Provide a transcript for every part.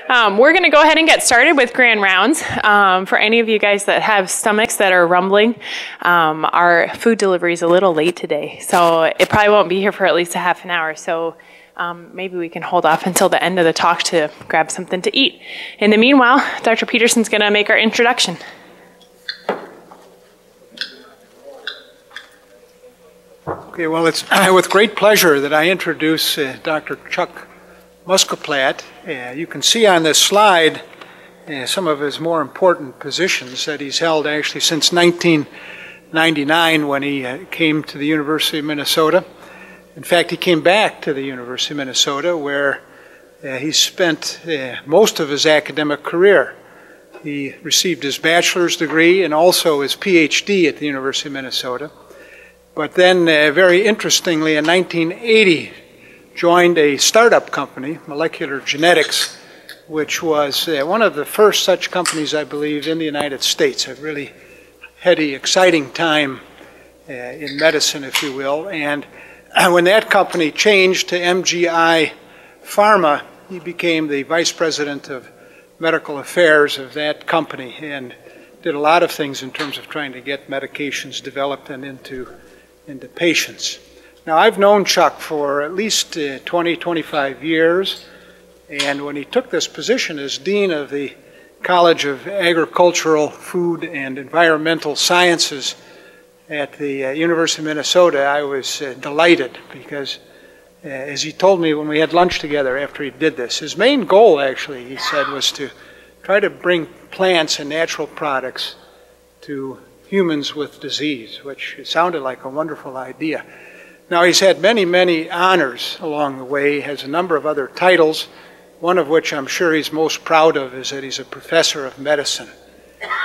We're going to go ahead and get started with grand rounds. For any of you guys that have stomachs that are rumbling, our food delivery is a little late today, so it probably won't be here for at least a half an hour. So maybe we can hold off until the end of the talk to grab something to eat. In the meanwhile, Dr. Peterson's going to make our introduction. Okay, well, it's with great pleasure that I introduce Dr. Chuck Muscoplat. You can see on this slide some of his more important positions that he's held actually since 1999 when he came to the University of Minnesota. In fact, he came back to the University of Minnesota where he spent most of his academic career. He received his bachelor's degree and also his PhD at the University of Minnesota. But then, very interestingly, in 1980, joined a startup company, Molecular Genetics, which was one of the first such companies, I believe, in the United States. A really heady, exciting time in medicine, if you will. And when that company changed to MGI Pharma, he became the vice president of medical affairs of that company and did a lot of things in terms of trying to get medications developed and into patients. Now, I've known Chuck for at least 20, 25 years, and when he took this position as Dean of the College of Agricultural, Food, and Environmental Sciences at the University of Minnesota, I was delighted because, as he told me when we had lunch together after he did this, his main goal, actually, he said, was to try to bring plants and natural products to humans with disease, which sounded like a wonderful idea. Now, he's had many, many honors along the way. He has a number of other titles, one of which I'm sure he's most proud of is that he's a professor of medicine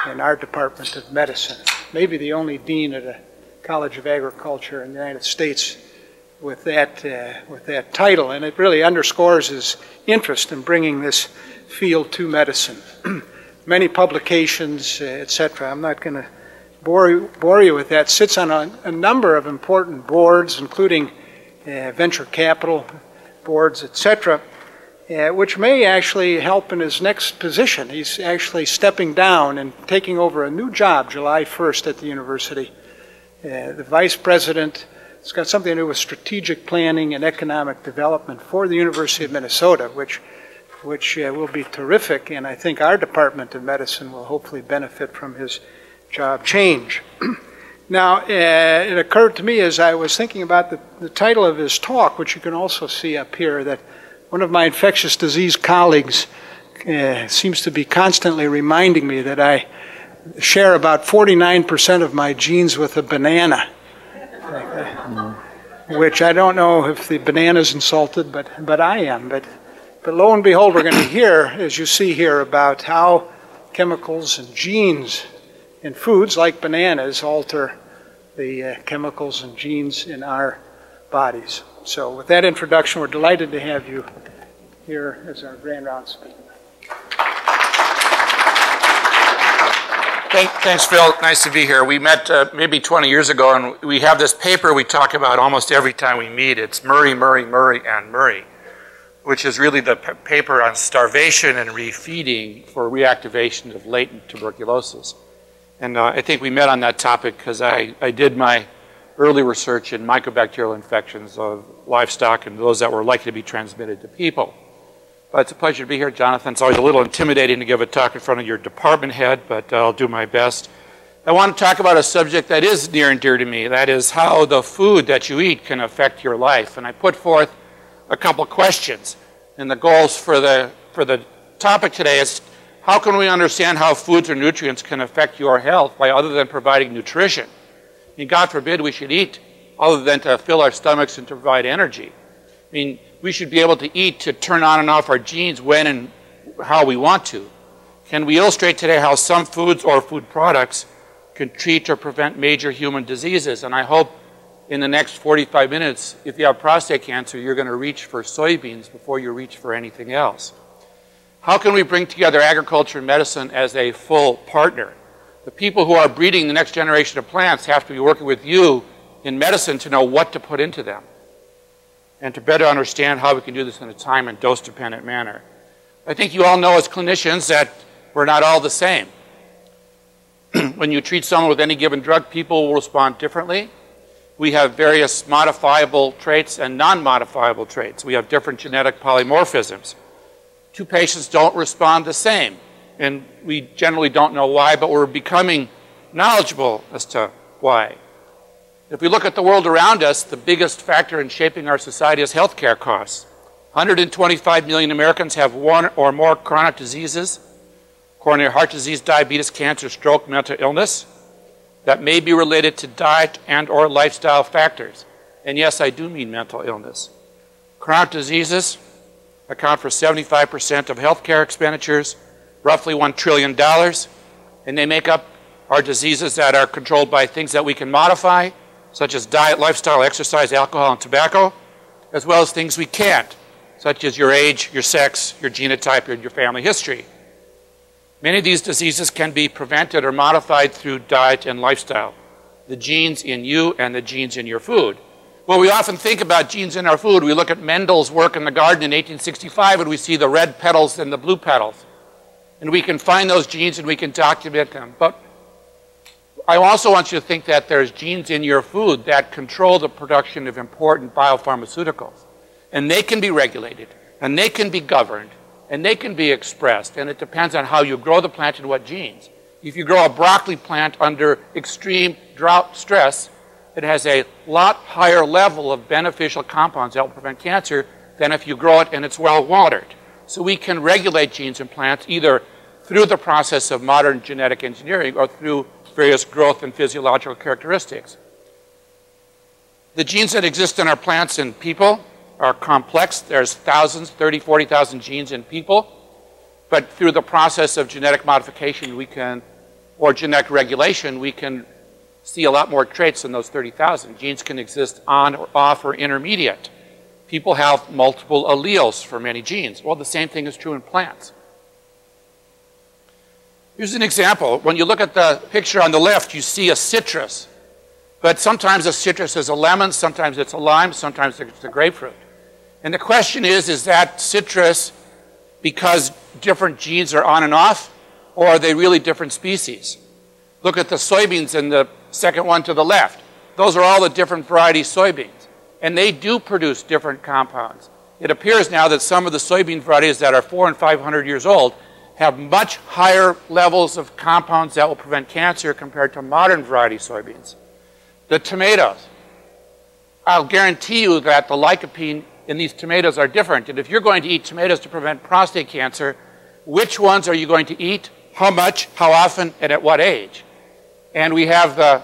in our Department of Medicine. Maybe the only dean at a College of Agriculture in the United States with that title, and it really underscores his interest in bringing this field to medicine. Many publications, etc. I'm not going to bore you with that. Sits on a number of important boards, including venture capital boards, etc., which may actually help in his next position. He's actually stepping down and taking over a new job July 1st at the university. The vice president, it's got something to do with strategic planning and economic development for the University of Minnesota, which will be terrific, and I think our Department of Medicine will hopefully benefit from his job change. Now, it occurred to me as I was thinking about the title of his talk, which you can also see up here, that one of my infectious disease colleagues seems to be constantly reminding me that I share about 49% of my genes with a banana, which I don't know if the banana's insulted, but I am. But lo and behold, we're going to hear, as you see here, about how chemicals and genes in foods like bananas alter the chemicals and genes in our bodies. So with that introduction, we're delighted to have you here as our grand round speaker. Thanks, Phil. Nice to be here. We met maybe 20 years ago, and we have this paper we talk about almost every time we meet. It's Murray, Murray, Murray, and Murray, which is really the paper on starvation and refeeding for reactivation of latent tuberculosis. And I think we met on that topic because I did my early research in mycobacterial infections of livestock and those that were likely to be transmitted to people. But it's a pleasure to be here, Jonathan. It's always a little intimidating to give a talk in front of your department head, but I'll do my best. I want to talk about a subject that is near and dear to me. That is how the food that you eat can affect your life. And I put forth a couple questions. And the goals for the topic today is, how can we understand how foods or nutrients can affect your health by other than providing nutrition? I mean, God forbid we should eat other than to fill our stomachs and to provide energy. I mean, we should be able to eat to turn on and off our genes when and how we want to. Can we illustrate today how some foods or food products can treat or prevent major human diseases? And I hope in the next 45 minutes, if you have prostate cancer, you're going to reach for soybeans before you reach for anything else. How can we bring together agriculture and medicine as a full partner? The people who are breeding the next generation of plants have to be working with you in medicine to know what to put into them and to better understand how we can do this in a time and dose-dependent manner. I think you all know as clinicians that we're not all the same. When you treat someone with any given drug, people will respond differently. We have various modifiable traits and non-modifiable traits. We have different genetic polymorphisms. Two patients don't respond the same, and we generally don't know why, but we're becoming knowledgeable as to why. If we look at the world around us, the biggest factor in shaping our society is healthcare costs. 125 million Americans have one or more chronic diseases: coronary heart disease, diabetes, cancer, stroke, mental illness, that may be related to diet and or lifestyle factors. And yes, I do mean mental illness. Chronic diseases account for 75% of healthcare expenditures, roughly $1 trillion, and they make up our diseases that are controlled by things that we can modify, such as diet, lifestyle, exercise, alcohol, and tobacco, as well as things we can't, such as your age, your sex, your genotype, and your family history. Many of these diseases can be prevented or modified through diet and lifestyle. The genes in you and the genes in your food. Well, we often think about genes in our food. We look at Mendel's work in the garden in 1865 and we see the red petals and the blue petals. And we can find those genes and we can document them. But I also want you to think that there's genes in your food that control the production of important biopharmaceuticals. And they can be regulated, and they can be governed, and they can be expressed, and it depends on how you grow the plant and what genes. If you grow a broccoli plant under extreme drought stress, it has a lot higher level of beneficial compounds that will prevent cancer than if you grow it and it's well watered. So we can regulate genes in plants either through the process of modern genetic engineering or through various growth and physiological characteristics. The genes that exist in our plants and people are complex. There's thousands, 30, 40,000 genes in people. But through the process of genetic modification, we can, or genetic regulation, we can see a lot more traits than those 30,000. Genes can exist on or off or intermediate. People have multiple alleles for many genes. Well, the same thing is true in plants. Here's an example. When you look at the picture on the left, you see a citrus. But sometimes a citrus is a lemon, sometimes it's a lime, sometimes it's a grapefruit. And the question is that citrus because different genes are on and off, or are they really different species? Look at the soybeans in the second one to the left. Those are all the different variety soybeans, and they do produce different compounds. It appears now that some of the soybean varieties that are 400 and 500 years old have much higher levels of compounds that will prevent cancer compared to modern variety soybeans. The tomatoes. I'll guarantee you that the lycopene in these tomatoes are different. And if you're going to eat tomatoes to prevent prostate cancer, which ones are you going to eat, how much, how often, and at what age? And we have the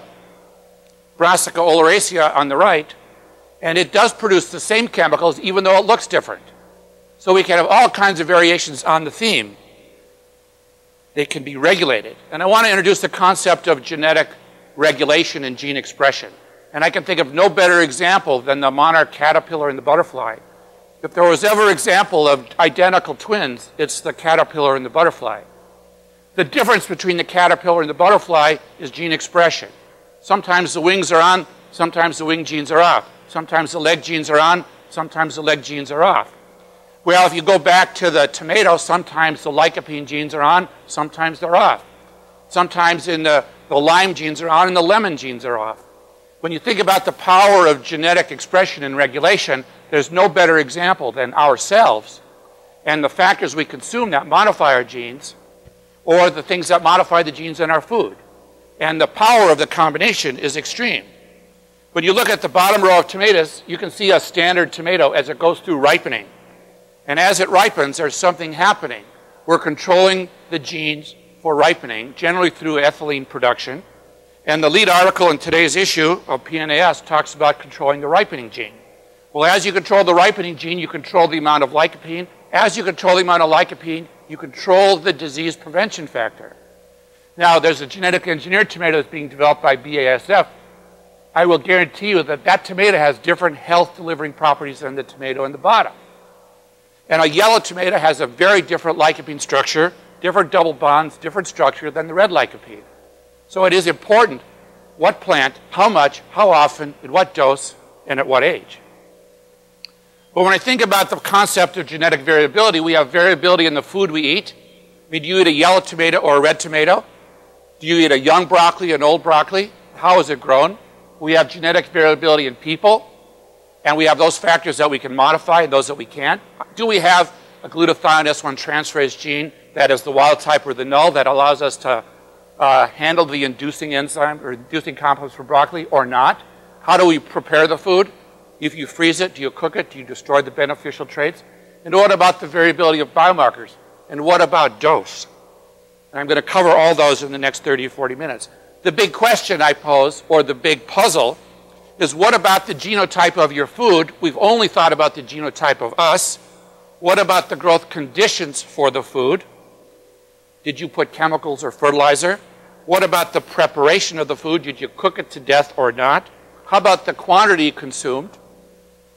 Brassica oleracea on the right, and it does produce the same chemicals even though it looks different. So we can have all kinds of variations on the theme. They can be regulated. And I want to introduce the concept of genetic regulation and gene expression. And I can think of no better example than the monarch caterpillar and the butterfly. If there was ever an example of identical twins, it's the caterpillar and the butterfly. The difference between the caterpillar and the butterfly is gene expression. Sometimes the wings are on, sometimes the wing genes are off. Sometimes the leg genes are on, sometimes the leg genes are off. Well, if you go back to the tomato, sometimes the lycopene genes are on, sometimes they're off. Sometimes in the lime genes are on and the lemon genes are off. When you think about the power of genetic expression and regulation, there's no better example than ourselves and the factors we consume that modify our genes, or the things that modify the genes in our food. And the power of the combination is extreme. When you look at the bottom row of tomatoes, you can see a standard tomato as it goes through ripening. And as it ripens, there's something happening. We're controlling the genes for ripening, generally through ethylene production. And the lead article in today's issue of PNAS talks about controlling the ripening gene. Well, as you control the ripening gene, you control the amount of lycopene. As you control the amount of lycopene, you control the disease prevention factor. Now, there's a genetic engineered tomato that's being developed by BASF. I will guarantee you that that tomato has different health delivering properties than the tomato in the bottom. And a yellow tomato has a very different lycopene structure, different double bonds, different structure than the red lycopene. So it is important what plant, how much, how often, in what dose, and at what age. But when I think about the concept of genetic variability, we have variability in the food we eat. I mean, do you eat a yellow tomato or a red tomato? Do you eat a young broccoli, an old broccoli? How is it grown? We have genetic variability in people, and we have those factors that we can modify and those that we can't. Do we have a glutathione S1 transferase gene that is the wild type or the null that allows us to handle the inducing enzyme or inducing compounds for broccoli or not? How do we prepare the food? If you freeze it, do you cook it? Do you destroy the beneficial traits? And what about the variability of biomarkers? And what about dose? And I'm going to cover all those in the next 30 or 40 minutes. The big question I pose, or the big puzzle, is what about the genotype of your food? We've only thought about the genotype of us. What about the growth conditions for the food? Did you put chemicals or fertilizer? What about the preparation of the food? Did you cook it to death or not? How about the quantity consumed?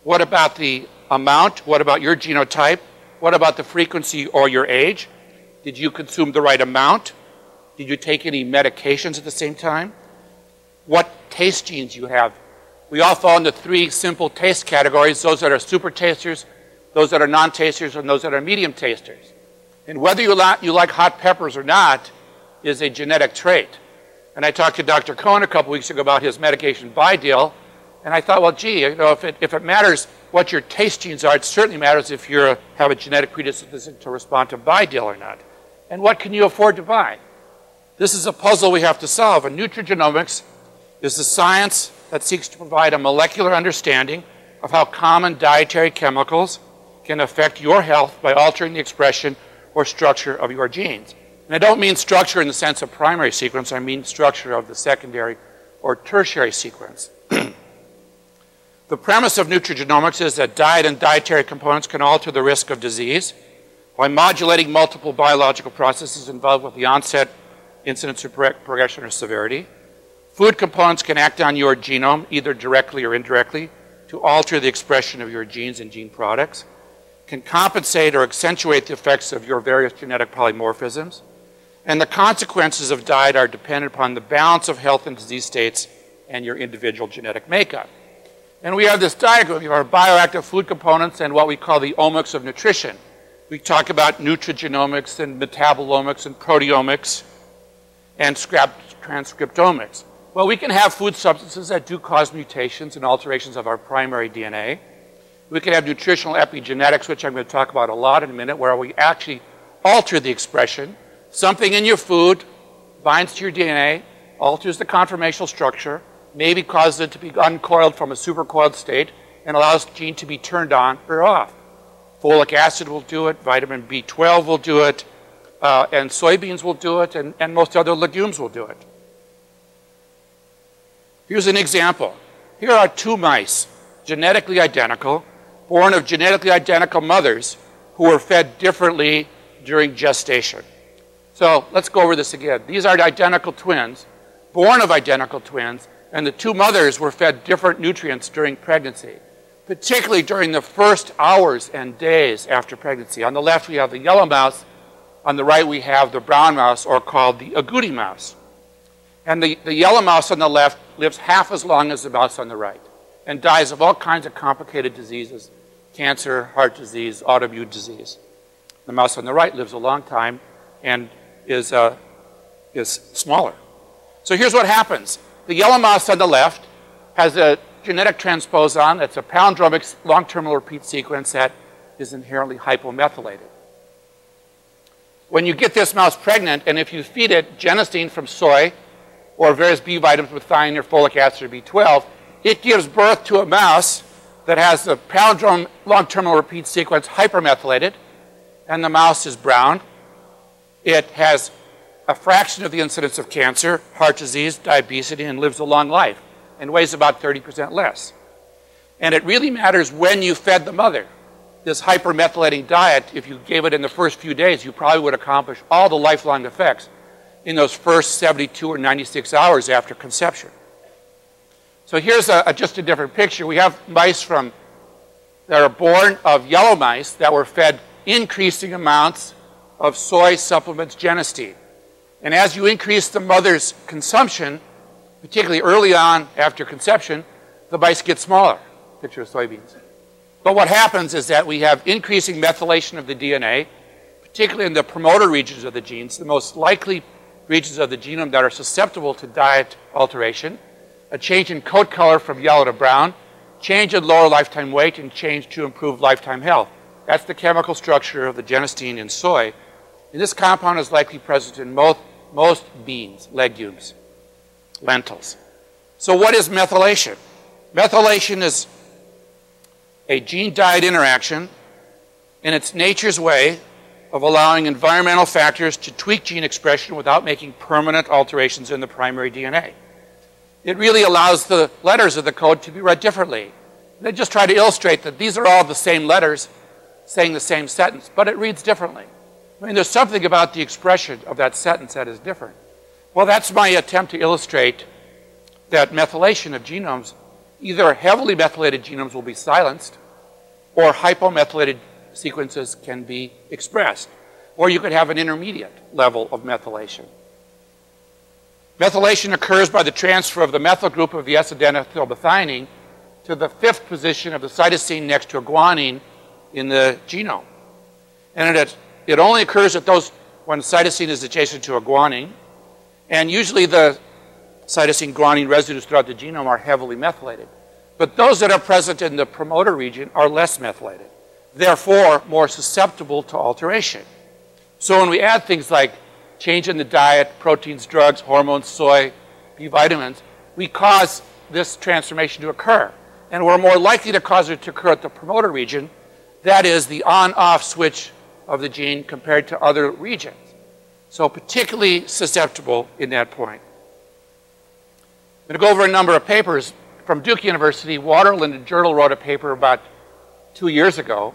What about the amount? What about your genotype? What about the frequency or your age? Did you consume the right amount? Did you take any medications at the same time? What taste genes you have? We all fall into 3 simple taste categories, those that are super tasters, those that are non-tasters, and those that are medium tasters. And whether you like hot peppers or not is a genetic trait. And I talked to Dr. Cohen a couple weeks ago about his medication Bi-Deal, and I thought, well, gee, you know, if it matters what your taste genes are, it certainly matters if you have a genetic predisposition to respond to Bi-Deal or not. And what can you afford to buy? This is a puzzle we have to solve, and nutrigenomics is the science that seeks to provide a molecular understanding of how common dietary chemicals can affect your health by altering the expression or structure of your genes. And I don't mean structure in the sense of primary sequence, I mean structure of the secondary or tertiary sequence. The premise of nutrigenomics is that diet and dietary components can alter the risk of disease by modulating multiple biological processes involved with the onset, incidence, or progression or severity. Food components can act on your genome, either directly or indirectly, to alter the expression of your genes and gene products, can compensate or accentuate the effects of your various genetic polymorphisms, and the consequences of diet are dependent upon the balance of health and disease states and your individual genetic makeup. And we have this diagram of our bioactive food components and what we call the omics of nutrition. We talk about nutrigenomics and metabolomics and proteomics and transcriptomics. Well, we can have food substances that do cause mutations and alterations of our primary DNA. We can have nutritional epigenetics, which I'm going to talk about a lot in a minute, where we actually alter the expression. Something in your food binds to your DNA, alters the conformational structure, maybe causes it to be uncoiled from a supercoiled state, and allows the gene to be turned on or off. Folic acid will do it, vitamin B12 will do it, and soybeans will do it, and most other legumes will do it. Here's an example. Here are 2 mice, genetically identical, born of genetically identical mothers who were fed differently during gestation. So let's go over this again. These are identical twins, born of identical twins, and the 2 mothers were fed different nutrients during pregnancy, particularly during the first hours and days after pregnancy. On the left, we have the yellow mouse. On the right, we have the brown mouse, or called the agouti mouse. And the yellow mouse on the left lives half as long as the mouse on the right and dies of all kinds of complicated diseases, cancer, heart disease, autoimmune disease. The mouse on the right lives a long time and is smaller. So here's what happens. The yellow mouse on the left has a genetic transposon that's a palindromic long-terminal repeat sequence that is inherently hypomethylated. When you get this mouse pregnant, and if you feed it genistein from soy or various B vitamins with thiamine or folic acid or B12, it gives birth to a mouse that has the palindrome long-terminal repeat sequence hypermethylated, and the mouse is brown. It has a fraction of the incidence of cancer, heart disease, diabetes, and lives a long life, and weighs about 30% less. And it really matters when you fed the mother. This hypermethylating diet, if you gave it in the first few days, you probably would accomplish all the lifelong effects in those first 72 or 96 hours after conception. So here's just a different picture. We have mice that are born of yellow mice that were fed increasing amounts of soy supplements genistein. And as you increase the mother's consumption, particularly early on after conception, the mice get smaller. Picture of soybeans. But what happens is that we have increasing methylation of the DNA, particularly in the promoter regions of the genes, the most likely regions of the genome that are susceptible to diet alteration, a change in coat color from yellow to brown, change in lower lifetime weight, and change to improved lifetime health. That's the chemical structure of the genistein in soy. And this compound is likely present in most beans, legumes, lentils. So what is methylation? Methylation is a gene-diet interaction, and it's nature's way of allowing environmental factors to tweak gene expression without making permanent alterations in the primary DNA. It really allows the letters of the code to be read differently. They just try to illustrate that these are all the same letters saying the same sentence, but it reads differently. I mean, there's something about the expression of that sentence that is different. Well, that's my attempt to illustrate that methylation of genomes, either heavily methylated genomes will be silenced, or hypomethylated sequences can be expressed. Or you could have an intermediate level of methylation. Methylation occurs by the transfer of the methyl group of the S-adenylmethionine to the 5th position of the cytosine next to a guanine in the genome. And it only occurs at those when cytosine is adjacent to a guanine. And usually the cytosine guanine residues throughout the genome are heavily methylated. But those that are present in the promoter region are less methylated, therefore more susceptible to alteration. So when we add things like change in the diet, proteins, drugs, hormones, soy, B vitamins, we cause this transformation to occur. And we're more likely to cause it to occur at the promoter region, that is the on-off switch of the gene compared to other regions. So particularly susceptible in that point. I'm going to go over a number of papers. From Duke University, Waterland and Journal wrote a paper about 2 years ago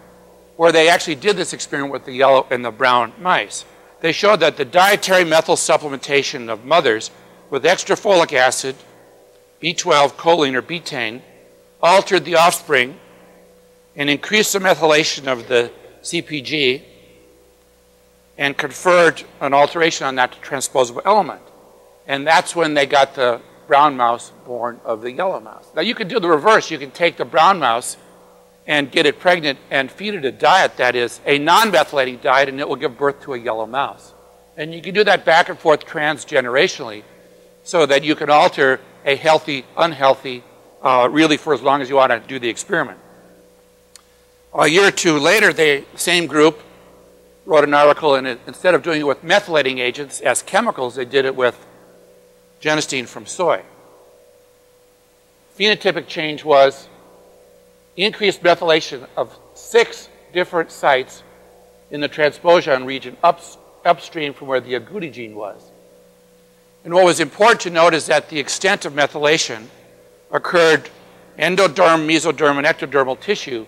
where they actually did this experiment with the yellow and the brown mice. They showed that the dietary methyl supplementation of mothers with extra folic acid, B12, choline, or betaine altered the offspring and increased the methylation of the CpG and conferred an alteration on that transposable element. And that's when they got the brown mouse born of the yellow mouse. Now you can do the reverse. You can take the brown mouse and get it pregnant and feed it a diet that is a non-methylating diet, and it will give birth to a yellow mouse. And you can do that back and forth transgenerationally so that you can alter a healthy, unhealthy, really for as long as you want to do the experiment. A year or two later, the same group wrote an article, and instead of doing it with methylating agents as chemicals, they did it with genistein from soy. Phenotypic change was increased methylation of 6 different sites in the transposon region upstream from where the agouti gene was. And what was important to note is that the extent of methylation occurred endoderm, mesoderm, and ectodermal tissue,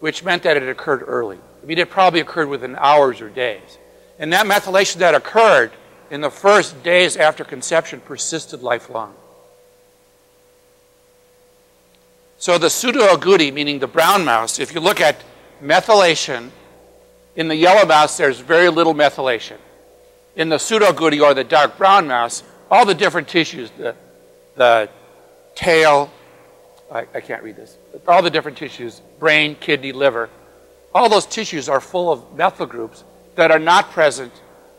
which meant that it occurred early. I mean, it probably occurred within hours or days. And that methylation that occurred in the first days after conception persisted lifelong. So the pseudoagouti, meaning the brown mouse, if you look at methylation, in the yellow mouse there's very little methylation. In the pseudoagouti, or the dark brown mouse, all the different tissues, the tail, I can't read this, all the different tissues, brain, kidney, liver, all those tissues are full of methyl groups that are not present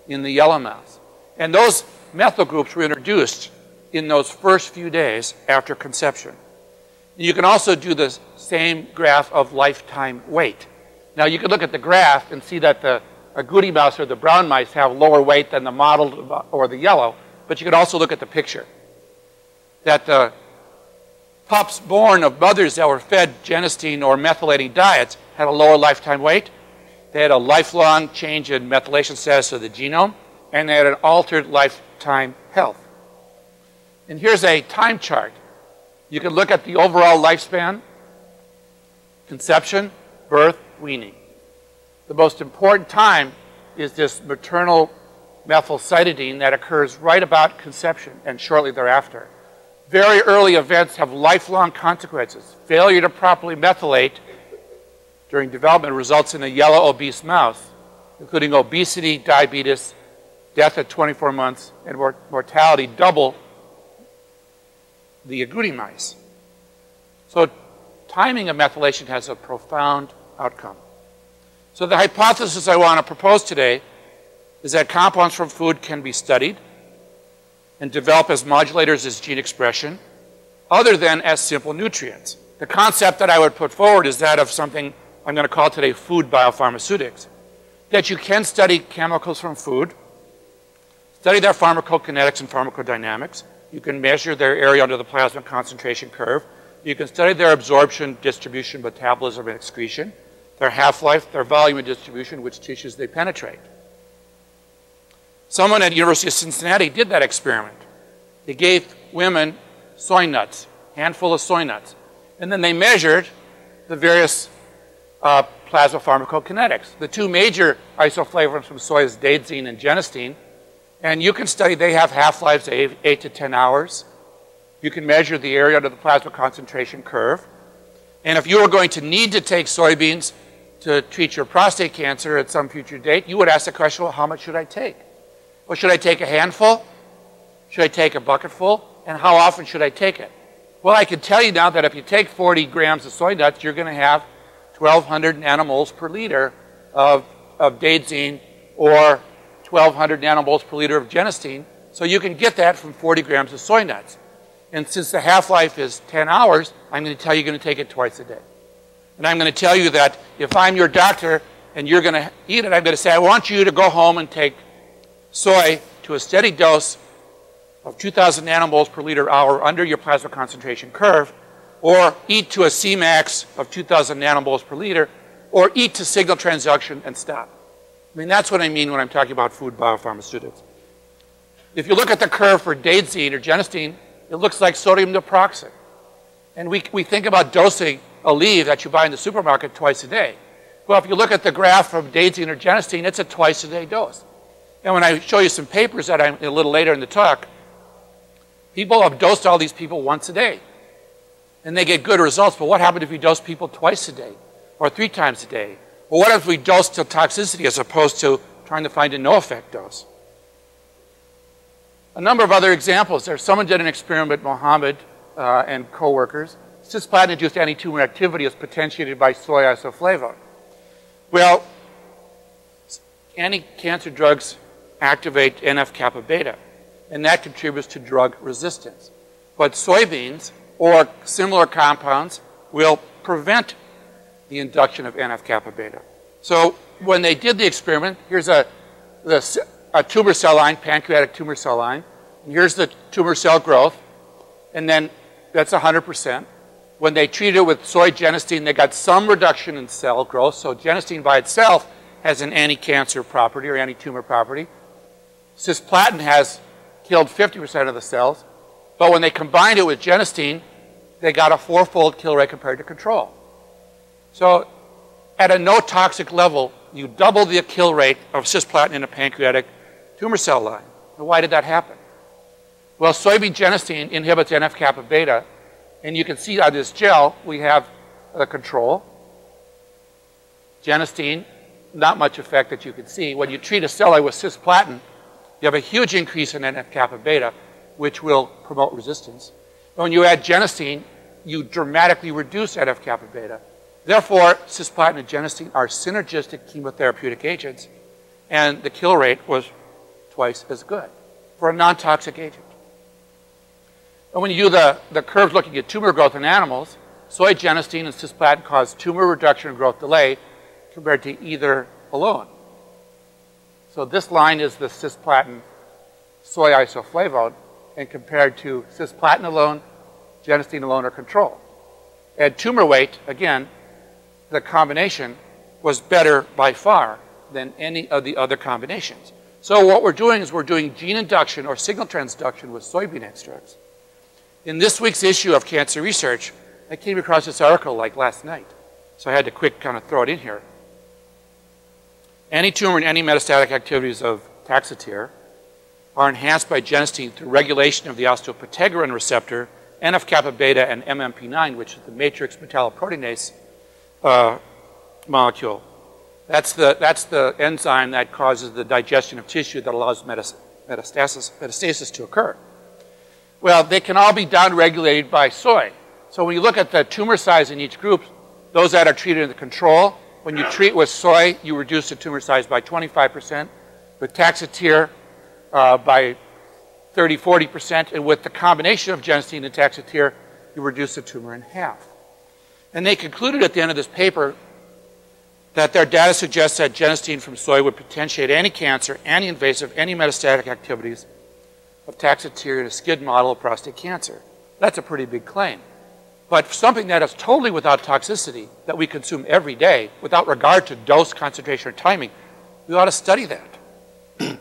in the yellow mouse. And those methyl groups were introduced in those first few days after conception. You can also do the same graph of lifetime weight. Now you can look at the graph and see that the agouti mouse or the brown mice have lower weight than the mottled or the yellow, but you can also look at the picture. That the pups born of mothers that were fed genistein or methylating diets had a lower lifetime weight. They had a lifelong change in methylation status of the genome, and they had an altered lifetime health. And here's a time chart. You can look at the overall lifespan, conception, birth, weaning. The most important time is this maternal methylcytidine that occurs right about conception and shortly thereafter. Very early events have lifelong consequences. Failure to properly methylate during development results in a yellow obese mouse, including obesity, diabetes, death at 24 months, and mortality double the agouti mice. So timing of methylation has a profound outcome. So the hypothesis I want to propose today is that compounds from food can be studied and develop as modulators as gene expression, other than as simple nutrients. The concept that I would put forward is that of something I'm going to call today food biopharmaceutics, that you can study chemicals from food, study their pharmacokinetics and pharmacodynamics. You can measure their area under the plasma concentration curve. You can study their absorption, distribution, metabolism, and excretion, their half-life, their volume and distribution, which tissues they penetrate. Someone at the University of Cincinnati did that experiment. They gave women soy nuts, handful of soy nuts, and then they measured the various plasma pharmacokinetics. The two major isoflavones from soy is daidzein and genistein, and you can study, they have half-lives of 8 to 10 hours. You can measure the area under the plasma concentration curve. And if you were going to need to take soybeans to treat your prostate cancer at some future date, you would ask the question, well, how much should I take? Well, should I take a handful? Should I take a bucketful? And how often should I take it? Well, I can tell you now that if you take 40 grams of soy nuts, you're going to have 1,200 nanomoles per liter of daidzein or 1,200 nanomoles per liter of genistein. So you can get that from 40 grams of soy nuts. And since the half-life is 10 hours, I'm going to tell you you're going to take it twice a day. And I'm going to tell you that if I'm your doctor and you're going to eat it, I'm going to say, I want you to go home and take soy to a steady dose of 2,000 nanomoles per liter hour under your plasma concentration curve, or eat to a Cmax of 2,000 nanomoles per liter, or eat to signal transduction and stop. I mean, that's what I mean when I'm talking about food biopharmaceutics. If you look at the curve for daidzein or genistein, it looks like sodium naproxen. And we think about dosing a leaf that you buy in the supermarket twice a day. Well, if you look at the graph from daidzein or genistein, it's a twice-a-day dose. And when I show you some papers that I'm a little later in the talk, people have dosed all these people once a day. And they get good results. But what happens if you dose people twice a day or 3 times a day? Well, what if we dose to toxicity as opposed to trying to find a no-effect dose? A number of other examples. Someone did an experiment with Mohammed and co-workers. Cisplatin-induced anti-tumor activity is potentiated by soy isoflavone. Well, anti-cancer drugs activate NF-kappa beta, and that contributes to drug resistance. But soybeans or similar compounds will prevent the induction of NF-kappa beta. So when they did the experiment, here's a tumor cell line, pancreatic tumor cell line, and here's the tumor cell growth, and then that's 100%. When they treated it with soy genistein, they got some reduction in cell growth, so genistein by itself has an anti-cancer property or anti-tumor property. Cisplatin has killed 50% of the cells, but when they combined it with genistein, they got a 4-fold kill rate compared to control. So at a no toxic level, you double the kill rate of cisplatin in a pancreatic tumor cell line. And why did that happen? Well, soybean genistein inhibits NF-kappa beta, and you can see on this gel, we have the control. Genistein, not much effect that you can see. When you treat a cell line with cisplatin, you have a huge increase in NF-kappa beta, which will promote resistance. And when you add genistein, you dramatically reduce NF-kappa beta. Therefore, cisplatin and genistein are synergistic chemotherapeutic agents, and the kill rate was twice as good for a non-toxic agent. And when you do the curves looking at tumor growth in animals, soy genistein and cisplatin cause tumor reduction and growth delay compared to either alone. So this line is the cisplatin soy isoflavone, and compared to cisplatin alone, genistein alone, or control. At tumor weight, again, the combination was better by far than any of the other combinations. So what we're doing is we're doing gene induction or signal transduction with soybean extracts. In this week's issue of Cancer Research, I came across this article like last night, so I had to quick kind of throw it in here. Anti-tumor and anti-metastatic activities of Taxotere are enhanced by genistein through regulation of the osteoprotegerin receptor, NF-kappa beta, and MMP9, which is the matrix metalloproteinase molecule. That's the enzyme that causes the digestion of tissue that allows metastasis to occur. Well, they can all be downregulated by soy. So when you look at the tumor size in each group, those that are treated in the control, when you treat with soy, you reduce the tumor size by 25%, with Taxotere by 30, 40%, and with the combination of genistein and Taxotere, you reduce the tumor in half. And they concluded at the end of this paper that their data suggests that genistein from soy would potentiate anti-cancer, anti-invasive, anti-metastatic activities of Taxotere in a SCID model of prostate cancer. That's a pretty big claim. But something that is totally without toxicity, that we consume every day, without regard to dose, concentration, or timing, we ought to study that. I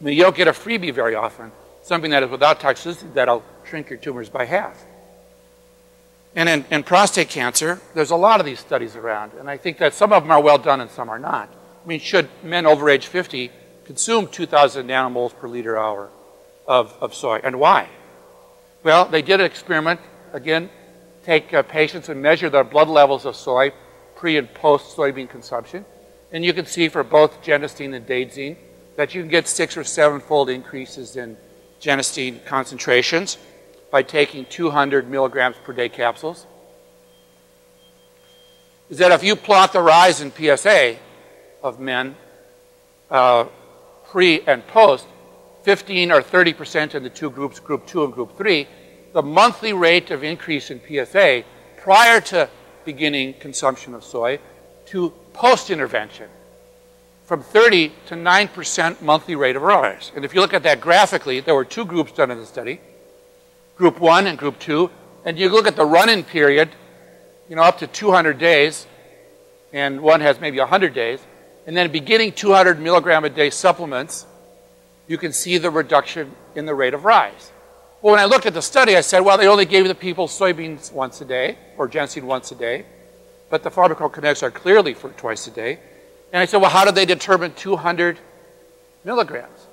mean, you don't get a freebie very often, something that is without toxicity that'll shrink your tumors by half. And in prostate cancer, there's a lot of these studies around, and I think that some of them are well done and some are not. I mean, should men over age 50 consume 2,000 nanomoles per liter hour of soy, and why? Well, they did an experiment, again, take patients and measure their blood levels of soy pre and post soybean consumption, and you can see for both genistein and daidzein that you can get 6 or 7-fold increases in genistein concentrations by taking 200 milligrams per day capsules. Is that if you plot the rise in PSA of men pre and post, 15 or 30% in the two groups, group 2 and group 3, the monthly rate of increase in PSA prior to beginning consumption of soy to post-intervention, from 30 to 9% monthly rate of rise. And if you look at that graphically, there were two groups done in the study, group 1 and group 2, and you look at the run-in period, you know, up to 200 days, and one has maybe 100 days, and then beginning 200 milligram a day supplements, you can see the reduction in the rate of rise. Well, when I looked at the study, I said, well, they only gave the people soybeans once a day, or genistein once a day, but the pharmacokinetics are clearly for twice a day. And I said, well, how did they determine 200 milligrams?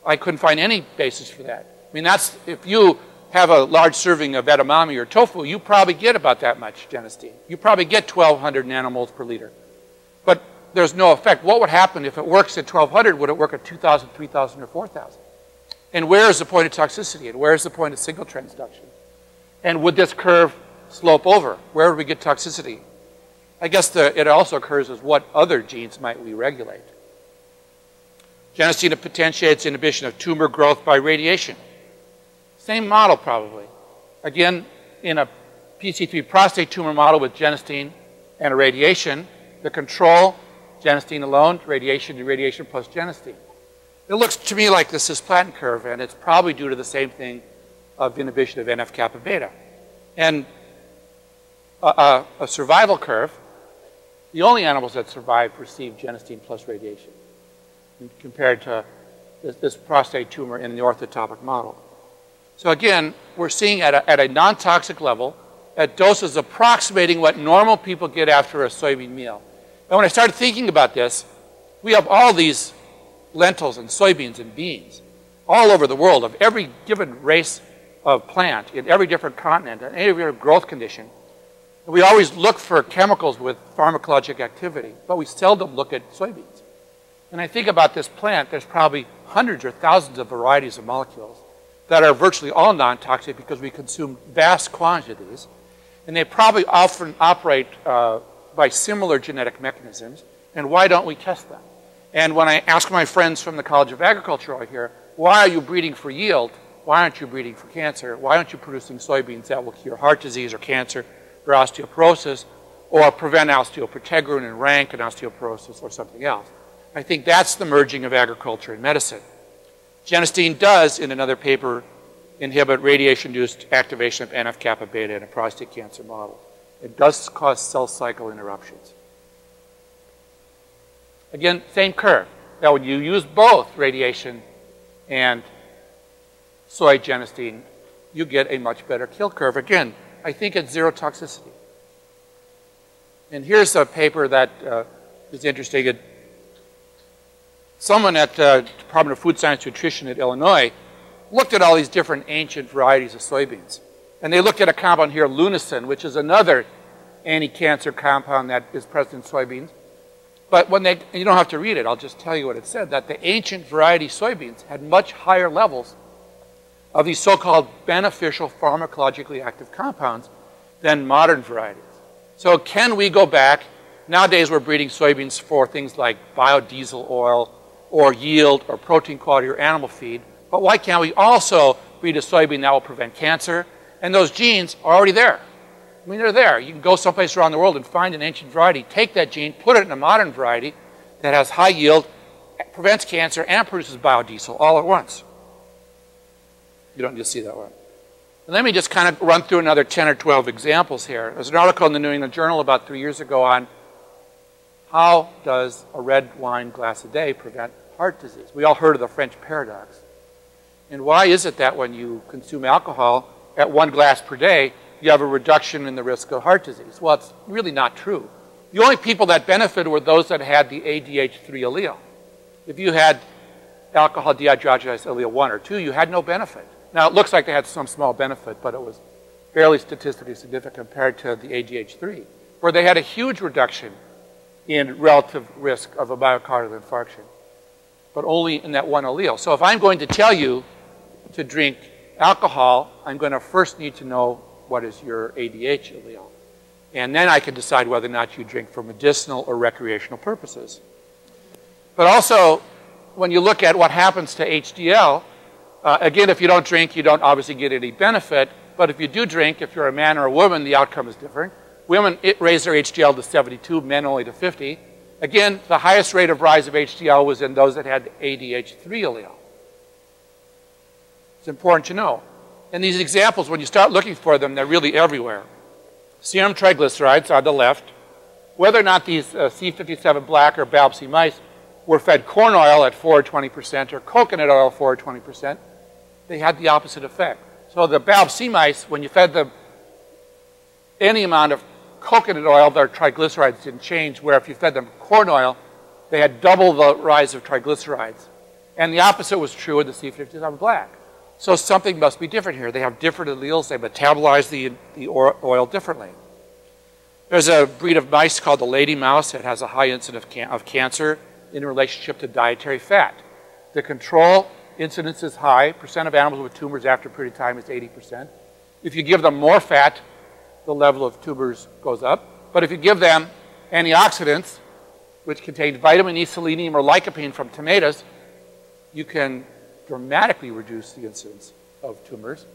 I couldn't find any basis for that. I mean, that's, if you have a large serving of edamame or tofu, you probably get about that much genistein. You probably get 1,200 nanomoles per liter. But there's no effect. What would happen if it works at 1,200? Would it work at 2,000, 3,000, or 4,000? And where is the point of toxicity? And where is the point of single transduction? And would this curve slope over? Where would we get toxicity? I guess it also occurs as what other genes might we regulate? Genistein potentiates inhibition of tumor growth by radiation. Same model probably. Again, in a PC3 prostate tumor model with genistein and a radiation, the control, genistein alone, radiation to radiation plus genistein. It looks to me like the cisplatin curve, and it's probably due to the same thing of inhibition of NF-kappa beta. And a survival curve, the only animals that survived received genistein plus radiation compared to this prostate tumor in the orthotopic model. So again, we're seeing at a non-toxic level, at doses approximating what normal people get after a soybean meal. And when I started thinking about this, we have all these lentils and soybeans and beans all over the world of every given race of plant in every different continent and every different growth condition. And we always look for chemicals with pharmacologic activity, but we seldom look at soybeans. And I think about this plant, there's probably hundreds or thousands of varieties of molecules that are virtually all non-toxic because we consume vast quantities, and they probably often operate by similar genetic mechanisms, and why don't we test them? And when I ask my friends from the College of Agriculture over here, why are you breeding for yield? Why aren't you breeding for cancer? Why aren't you producing soybeans that will cure heart disease or cancer or osteoporosis or prevent osteoprotegrin and rank and osteoporosis or something else? I think that's the merging of agriculture and medicine. Genistein does, in another paper, inhibit radiation-induced activation of NF-kappa beta in a prostate cancer model. It does cause cell cycle interruptions. Again, same curve. Now, when you use both radiation and soy genistein, you get a much better kill curve. Again, I think it's zero toxicity. And here's a paper that is interesting. Someone at the Department of Food Science and Nutrition at Illinois looked at all these different ancient varieties of soybeans. And they looked at a compound here, lunasin, which is another anti-cancer compound that is present in soybeans. But when they, you don't have to read it, I'll just tell you what it said, that the ancient variety soybeans had much higher levels of these so-called beneficial pharmacologically active compounds than modern varieties. So can we go back? Nowadays we're breeding soybeans for things like biodiesel oil or yield or protein quality or animal feed. But why can't we also breed a soybean that will prevent cancer? And those genes are already there. I mean, they're there. You can go someplace around the world and find an ancient variety, take that gene, put it in a modern variety that has high yield, prevents cancer, and produces biodiesel all at once. You don't just see that one. And let me just kind of run through another 10 or 12 examples here. There's an article in the New England Journal about 3 years ago on how does a red wine glass a day prevent heart disease. We all heard of the French paradox. And why is it that when you consume alcohol at 1 glass per day, you have a reduction in the risk of heart disease? Well, it's really not true. The only people that benefited were those that had the ADH3 allele. If you had alcohol dehydrogenase allele 1 or 2, you had no benefit. Now, it looks like they had some small benefit, but it was fairly statistically significant compared to the ADH3, where they had a huge reduction in relative risk of a myocardial infarction, but only in that one allele. So if I'm going to tell you to drink alcohol, I'm going to first need to know what is your ADH allele. And then I can decide whether or not you drink for medicinal or recreational purposes. But also, when you look at what happens to HDL, again, if you don't drink, you don't obviously get any benefit. But if you do drink, if you're a man or a woman, the outcome is different. Women raise their HDL to 72, men only to 50. Again, the highest rate of rise of HDL was in those that had the ADH3 allele. It's important to know. And these examples, when you start looking for them, they're really everywhere. Serum triglycerides on the left. Whether or not these C57 black or BALB/C mice were fed corn oil at 4 or 20% or coconut oil 4 or 20%, they had the opposite effect. So the BALB/C mice, when you fed them any amount of coconut oil, their triglycerides didn't change, where if you fed them corn oil, they had double the rise of triglycerides. And the opposite was true in the C57 black. So something must be different here. They have different alleles. They metabolize the oil differently. There's a breed of mice called the lady mouse that has a high incidence of cancer in relationship to dietary fat. The control incidence is high. Percent of animals with tumors after a period of time is 80%. If you give them more fat, the level of tumors goes up. But if you give them antioxidants, which contain vitamin E, selenium, or lycopene from tomatoes, you can dramatically reduce the incidence of tumors,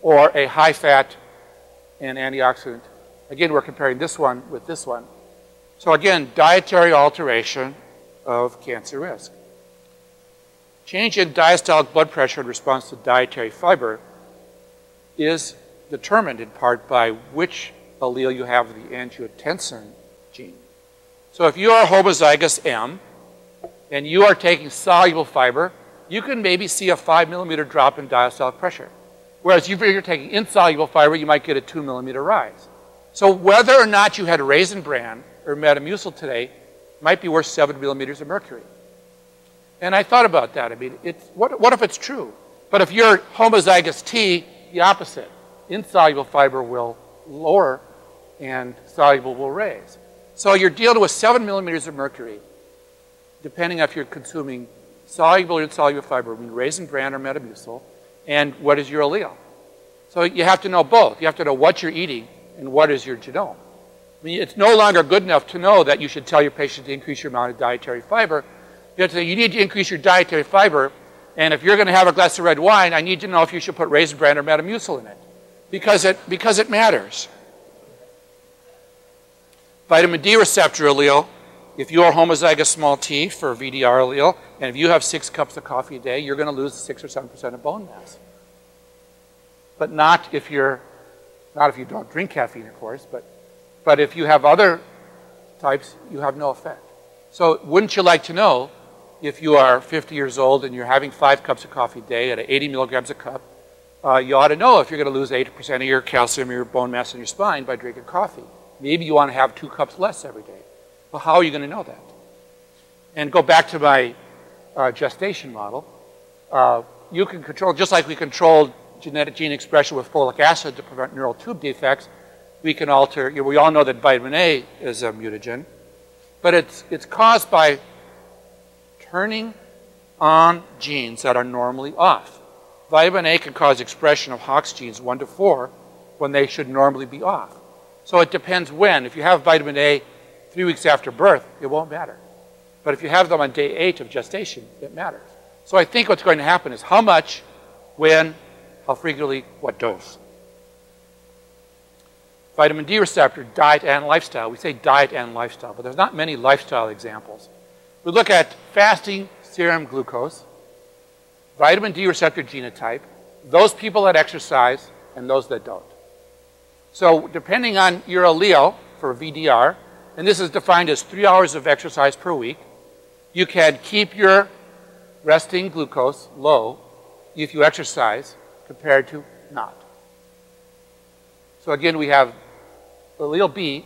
or a high fat and antioxidant. Again, we're comparing this one with this one. So again, dietary alteration of cancer risk. Change in diastolic blood pressure in response to dietary fiber is determined in part by which allele you have of the angiotensin gene. So if you are homozygous M and you are taking soluble fiber, you can maybe see a 5 millimeter drop in diastolic pressure. Whereas if you're taking insoluble fiber, you might get a 2 millimeter rise. So whether or not you had raisin bran or Metamucil today might be worth 7 millimeters of mercury. And I thought about that. I mean, what if it's true? But if you're homozygous T, the opposite. Insoluble fiber will lower and soluble will raise. So you're dealing with 7 millimeters of mercury, depending if you're consuming soluble or insoluble fiber, I mean raisin bran or Metamucil, and what is your allele. So you have to know both. You have to know what you're eating and what is your genome. I mean, it's no longer good enough to know that you should tell your patient to increase your amount of dietary fiber. You have to say, you need to increase your dietary fiber, and if you're going to have a glass of red wine, I need to know if you should put raisin bran or Metamucil in it, because it matters. Vitamin D receptor allele, if you are homozygous small t for VDR allele, and if you have 6 cups of coffee a day, you're going to lose 6 or 7% of bone mass. But not if you don't drink caffeine, of course, but if you have other types, you have no effect. So wouldn't you like to know, if you are 50 years old and you're having 5 cups of coffee a day at 80 milligrams a cup, you ought to know if you're going to lose 80% of your calcium, your bone mass in your spine by drinking coffee. Maybe you want to have 2 cups less every day. Well, how are you going to know that? And go back to my gestation model. You can control, just like we controlled genetic gene expression with folic acid to prevent neural tube defects, we can alter, we all know that vitamin A is a mutagen, but it's caused by turning on genes that are normally off. Vitamin A can cause expression of Hox genes 1 to 4, when they should normally be off. So it depends when. If you have vitamin A 3 weeks after birth, it won't matter. But if you have them on day 8 of gestation, it matters. So I think what's going to happen is how much, when, how frequently, what dose. Vitamin D receptor, diet and lifestyle. We say diet and lifestyle, but there's not many lifestyle examples. We look at fasting serum glucose, vitamin D receptor genotype, those people that exercise, and those that don't. So depending on your allele for VDR, and this is defined as 3 hours of exercise per week, you can keep your resting glucose low if you exercise compared to not. So again, we have allele B,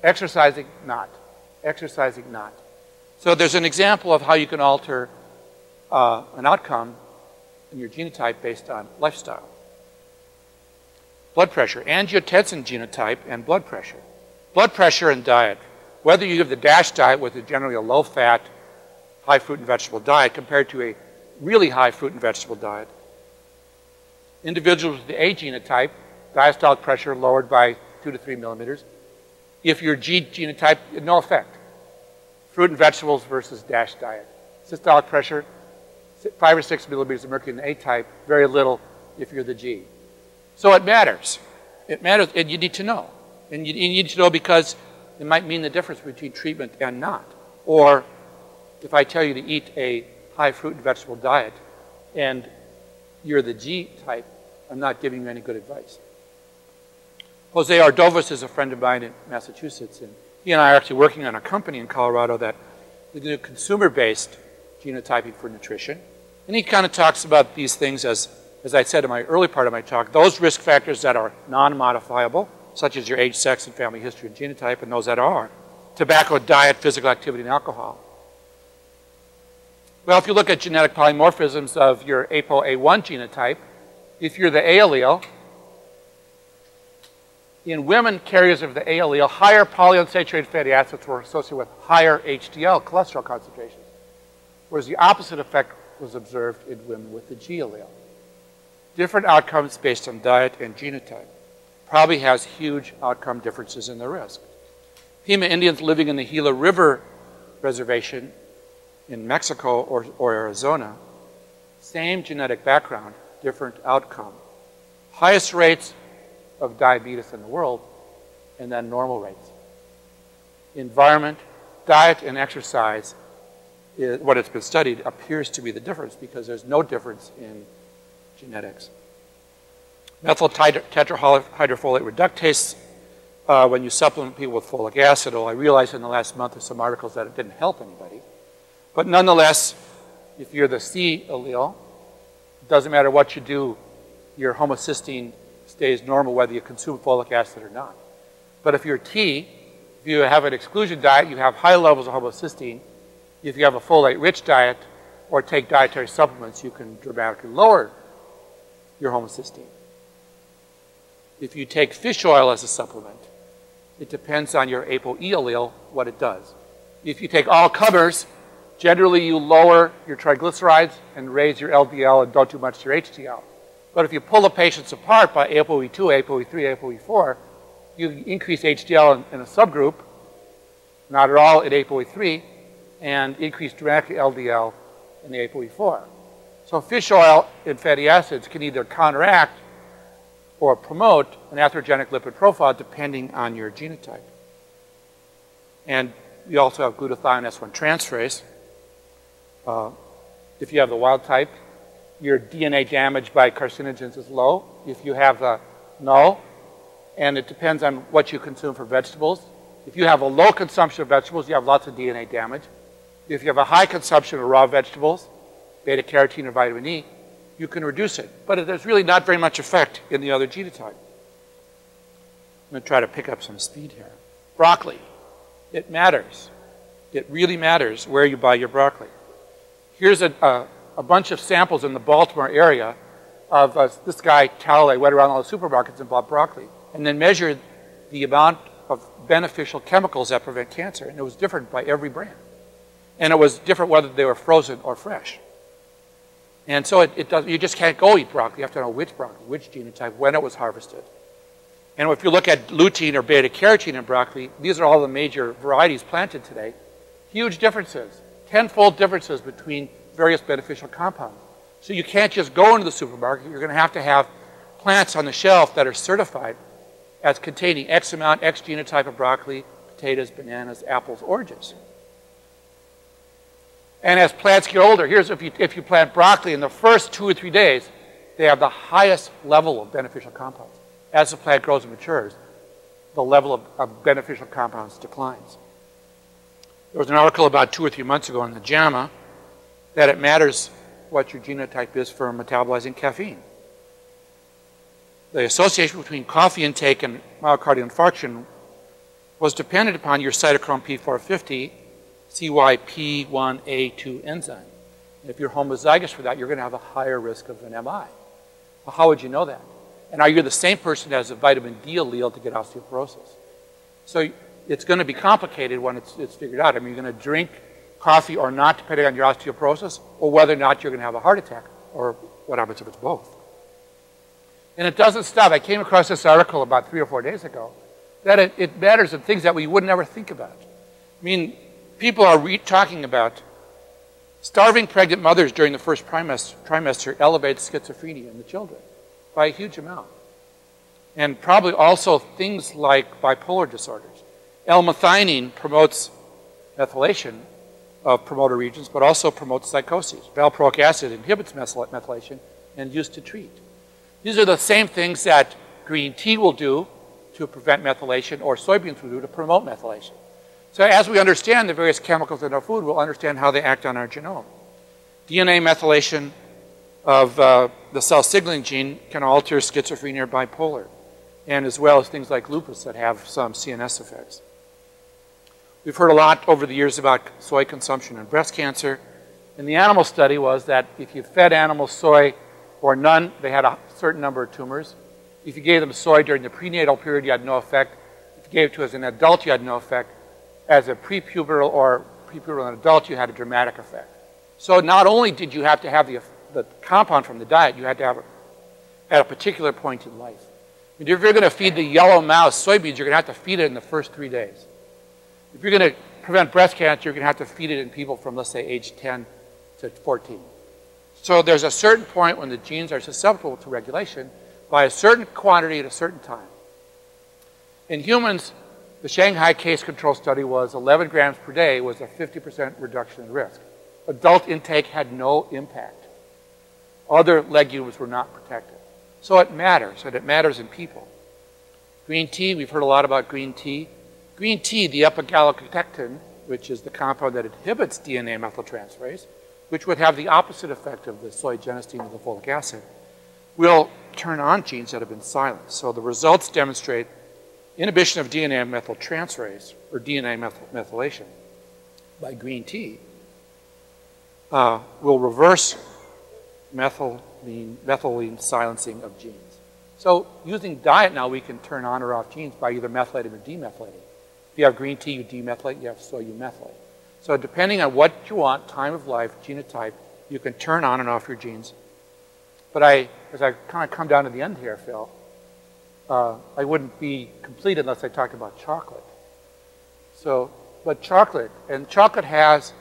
exercising not, exercising not. So there's an example of how you can alter an outcome in your genotype based on lifestyle. Blood pressure, angiotensin genotype and blood pressure. Blood pressure and diet. Whether you have the DASH diet with generally a low-fat, high fruit and vegetable diet compared to a really high fruit and vegetable diet. Individuals with the A genotype, diastolic pressure lowered by 2 to 3 millimeters. If you're G genotype, no effect. Fruit and vegetables versus DASH diet. Systolic pressure, 5 or 6 millimeters of mercury in the A type, very little if you're the G. So it matters. It matters, and you need to know. And you need to know because it might mean the difference between treatment and not. Or if I tell you to eat a high fruit and vegetable diet and you're the G type, I'm not giving you any good advice. Jose Ordovas is a friend of mine in Massachusetts, and he and I are actually working on a company in Colorado that is doing consumer-based genotyping for nutrition. And he kind of talks about these things as I said in my early part of my talk, those risk factors that are non-modifiable, such as your age, sex, and family history and genotype, and those that are. Tobacco, diet, physical activity, and alcohol. Well, if you look at genetic polymorphisms of your ApoA1 genotype, if you're the A allele, in women carriers of the A allele, higher polyunsaturated fatty acids were associated with higher HDL cholesterol concentrations, whereas the opposite effect was observed in women with the G allele. Different outcomes based on diet and genotype. Probably has huge outcome differences in the risk. Pima Indians living in the Gila River Reservation in Mexico or Arizona, same genetic background, different outcome. Highest rates of diabetes in the world, and then normal rates. Environment, diet, and exercise, what it's been studied, appears to be the difference because there's no difference in genetics. Methyl tetrahydrofolate reductase, when you supplement people with folic acid, I realized in the last month of some articles that it didn't help anybody. But nonetheless, if you're the C allele, it doesn't matter what you do, your homocysteine stays normal whether you consume folic acid or not. But if you're T, if you have an exclusion diet, you have high levels of homocysteine. If you have a folate-rich diet or take dietary supplements, you can dramatically lower your homocysteine. If you take fish oil as a supplement, it depends on your ApoE allele what it does. If you take all comers, generally you lower your triglycerides and raise your LDL and don't do much to your HDL. But if you pull the patients apart by ApoE2, ApoE3, ApoE4, you increase HDL in a subgroup, not at all at ApoE3, and increase dramatically LDL in the ApoE4. So fish oil and fatty acids can either counteract or promote an atherogenic lipid profile depending on your genotype. And you also have glutathione S1 transferase. If you have the wild type, your DNA damage by carcinogens is low. If you have the null, and it depends on what you consume for vegetables. If you have a low consumption of vegetables, you have lots of DNA damage. If you have a high consumption of raw vegetables, beta-carotene or vitamin E, you can reduce it. But there's really not very much effect in the other genotype. I'm going to try to pick up some speed here. Broccoli. It matters. It really matters where you buy your broccoli. Here's a bunch of samples in the Baltimore area of this guy, Talley, went around all the supermarkets and bought broccoli and then measured the amount of beneficial chemicals that prevent cancer. And it was different by every brand. And it was different whether they were frozen or fresh. And so you just can't go eat broccoli. You have to know which broccoli, which genotype, when it was harvested. And if you look at lutein or beta-carotene in broccoli, these are all the major varieties planted today. Huge differences, 10-fold differences between various beneficial compounds. So you can't just go into the supermarket. You're going to have plants on the shelf that are certified as containing X amount, X genotype of broccoli, potatoes, bananas, apples, oranges. And as plants get older, here's if you plant broccoli in the first 2 or 3 days, they have the highest level of beneficial compounds. As the plant grows and matures, the level of beneficial compounds declines. There was an article about 2 or 3 months ago in the JAMA that it matters what your genotype is for metabolizing caffeine. The association between coffee intake and myocardial infarction was dependent upon your cytochrome P450 CYP1A2 enzyme. And if you're homozygous for that, you're going to have a higher risk of an MI. Well, how would you know that? And are you the same person that has a vitamin D allele to get osteoporosis? So it's going to be complicated when it's figured out. I mean, you're going to drink coffee or not, depending on your osteoporosis, or whether or not you're going to have a heart attack, or what happens if it's both. And it doesn't stop. I came across this article about 3 or 4 days ago that it matters in things that we would never think about. I mean, people are talking about starving pregnant mothers during the first trimester elevates schizophrenia in the children by a huge amount. And probably also things like bipolar disorders. L-methionine promotes methylation of promoter regions, but also promotes psychosis. Valproic acid inhibits methylation and used to treat. These are the same things that green tea will do to prevent methylation, or soybeans will do to promote methylation. So as we understand the various chemicals in our food, we'll understand how they act on our genome. DNA methylation of the cell signaling gene can alter schizophrenia or bipolar, and as well as things like lupus that have some CNS effects. We've heard a lot over the years about soy consumption and breast cancer, and the animal study was that if you fed animals soy or none, they had a certain number of tumors. If you gave them soy during the prenatal period, you had no effect. If you gave it to as an adult, you had no effect. As a prepubertal or prepubertal adult, you had a dramatic effect. So not only did you have to have the compound from the diet, you had to have it at a particular point in life. I mean, if you're going to feed the yellow mouse soybeans, you're going to have to feed it in the first 3 days. If you're going to prevent breast cancer, you're going to have to feed it in people from, let's say, age 10 to 14. So there's a certain point when the genes are susceptible to regulation by a certain quantity at a certain time. In humans, the Shanghai case control study was 11 grams per day was a 50% reduction in risk. Adult intake had no impact. Other legumes were not protected. So it matters, and it matters in people. Green tea, we've heard a lot about green tea. Green tea, the epigallocatectin, which is the compound that inhibits DNA methyltransferase, which would have the opposite effect of the soy genistein or the folic acid, will turn on genes that have been silenced. So the results demonstrate inhibition of DNA methyltransferase, or DNA methylation, by green tea will reverse methylene silencing of genes. So using diet now, we can turn on or off genes by either methylating or demethylating. If you have green tea, you demethylate. You have soy, you methylate. So depending on what you want, time of life, genotype, you can turn on and off your genes. But as I kind of come down to the end here, Phil, I wouldn't be complete unless I talked about chocolate. So, but chocolate has